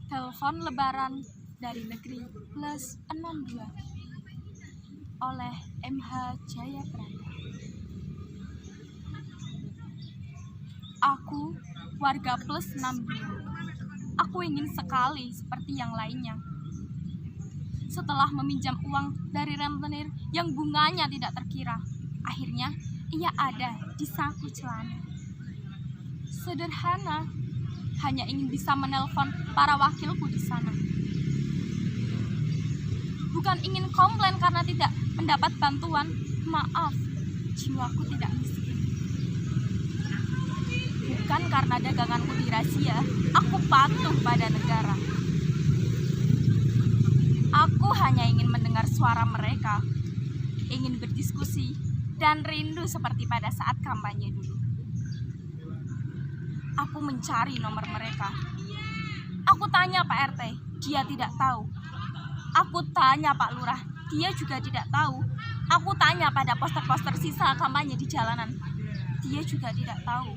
Telepon lebaran dari negeri plus 62 oleh MH Jayapranda. Aku warga plus 62. Aku ingin sekali seperti yang lainnya. Setelah meminjam uang dari rentenir yang bunganya tidak terkira, akhirnya ia ada di saku celana. Sederhana, hanya ingin bisa menelpon para wakilku di sana. Bukan ingin komplain karena tidak mendapat bantuan. Maaf, jiwaku tidak miskin. Bukan karena daganganku dirazia, aku patuh pada negara. Aku hanya ingin mendengar suara mereka, ingin berdiskusi, dan rindu seperti pada saat kampanye dulu. Aku mencari nomor mereka. Aku tanya Pak RT, dia tidak tahu. Aku tanya Pak Lurah, dia juga tidak tahu. Aku tanya pada poster-poster sisa kampanye di jalanan, dia juga tidak tahu.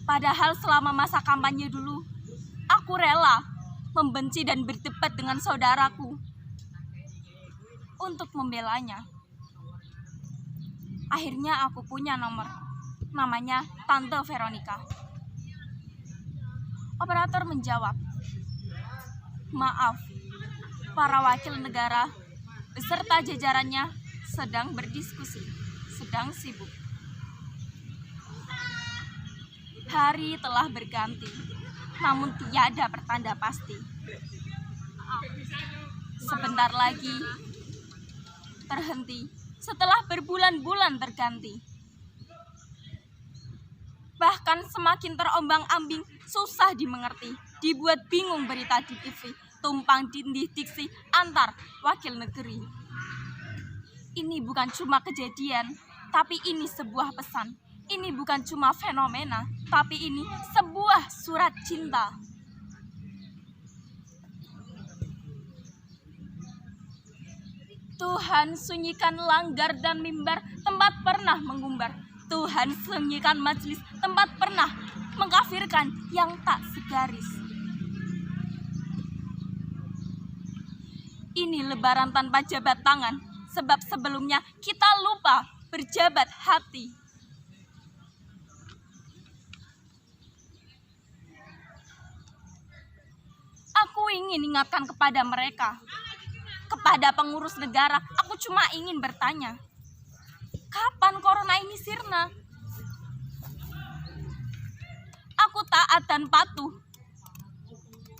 Padahal selama masa kampanye dulu, aku rela membenci dan berdebat dengan saudaraku untuk membelanya. Akhirnya aku punya nomor, namanya Tante Veronica. Operator menjawab, maaf, para wakil negara beserta jajarannya sedang berdiskusi, sedang sibuk. Hari telah berganti, namun tiada pertanda pasti. Sebentar lagi terhenti setelah berbulan-bulan terganti. Bahkan semakin terombang-ambing, susah dimengerti, dibuat bingung berita di TV, tumpang tindih diksi antar wakil negeri. Ini bukan cuma kejadian, tapi ini sebuah pesan. Ini bukan cuma fenomena, tapi ini sebuah surat cinta. Tuhan sunyikan langgar dan mimbar tempat pernah mengumbar. Tuhan sunyikan majelis tempat pernah mengkafirkan yang tak segaris. Ini lebaran tanpa jabat tangan, sebab sebelumnya kita lupa berjabat hati. Aku ingin ingatkan kepada mereka, kepada pengurus negara, aku cuma ingin bertanya, kapan corona ini sirna? Aku taat dan patuh.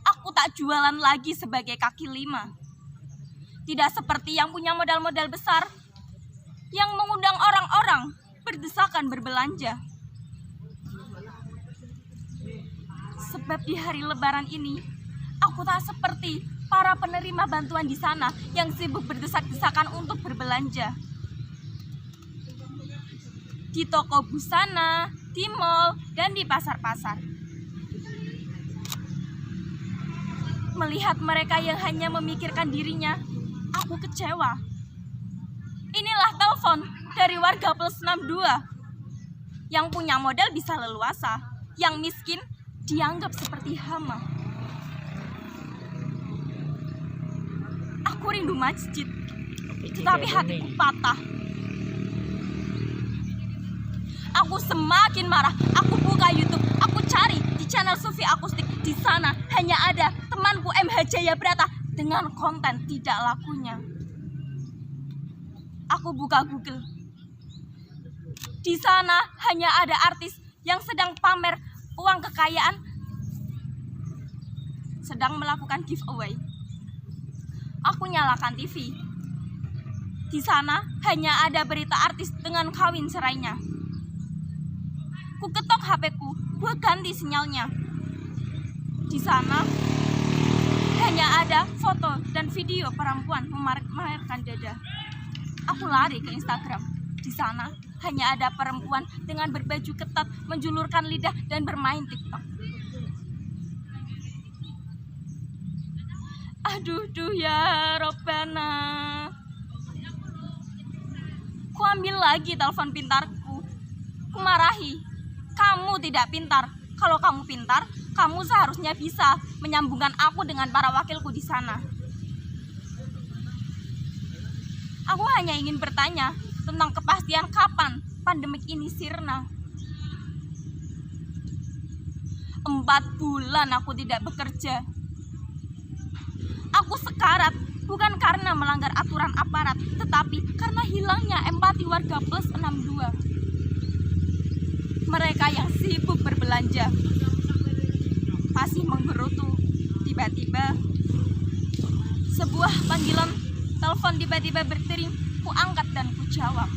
Aku tak jualan lagi sebagai kaki lima. Tidak seperti yang punya modal-modal besar, yang mengundang orang-orang berdesakan berbelanja. Sebab di hari lebaran ini, aku tak seperti para penerima bantuan di sana yang sibuk berdesak-desakan untuk berbelanja. Di toko busana, di mal, dan di pasar-pasar. Melihat mereka yang hanya memikirkan dirinya, aku kecewa. Inilah telepon dari warga plus 62. Yang punya modal bisa leluasa, yang miskin dianggap seperti hama. Aku rindu masjid, tetapi hatiku patah. Aku semakin marah. Aku buka YouTube, aku cari di channel Sufi Akustik. Di sana hanya ada temanku MH Jayapranda dengan konten tidak lakunya. Aku buka Google. Di sana hanya ada artis yang sedang pamer uang kekayaan, sedang melakukan giveaway. Aku nyalakan TV. Di sana hanya ada berita artis dengan kawin cerainya. Ku ketok HP-ku, ku ganti sinyalnya. Di sana hanya ada foto dan video perempuan memamerkan dada. Aku lari ke Instagram. Di sana hanya ada perempuan dengan berbaju ketat, menjulurkan lidah dan bermain TikTok. Aduh ya Robbana. Ku ambil lagi telepon pintarku. Ku marahi, kamu tidak pintar, Kalau kamu pintar, kamu seharusnya bisa menyambungkan aku dengan para wakilku di sana. Aku hanya ingin bertanya tentang kepastian kapan pandemik ini sirna. 4 bulan aku tidak bekerja. Aku sekarat bukan karena melanggar aturan aparat, tetapi karena hilangnya empati warga plus 62. Mereka yang sibuk berbelanja masih menggerutu. Tiba-tiba sebuah panggilan telepon tiba-tiba berdering. Ku angkat dan ku jawab.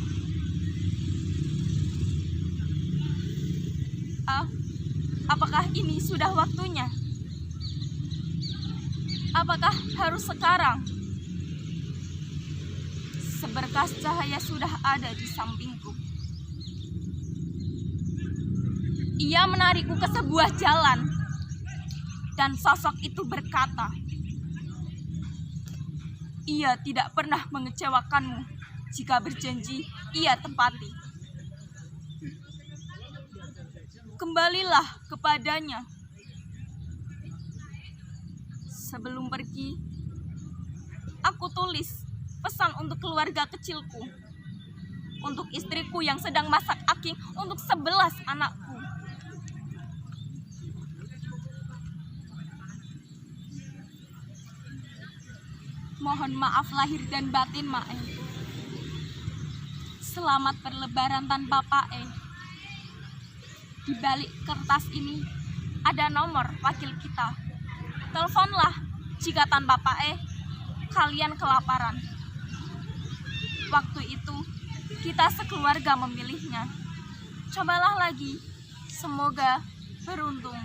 Apakah ini sudah waktunya? Apakah harus sekarang? Seberkas cahaya sudah ada di sampingku. Ia menarikku ke sebuah jalan, dan sosok itu berkata, ia tidak pernah mengecewakanmu. Jika berjanji, ia tepati. Kembalilah kepadanya. Sebelum pergi, aku tulis pesan untuk keluarga kecilku, untuk istriku yang sedang masak aking, untuk 11 anakku. Mohon maaf lahir dan batin, Mae. Selamat berlebaran tanpa Pae. Di balik kertas ini ada nomor wakil kita. Teleponlah jika tanpa Pae kalian kelaparan. Waktu itu kita sekeluarga memilihnya. Cobalah lagi, semoga beruntung.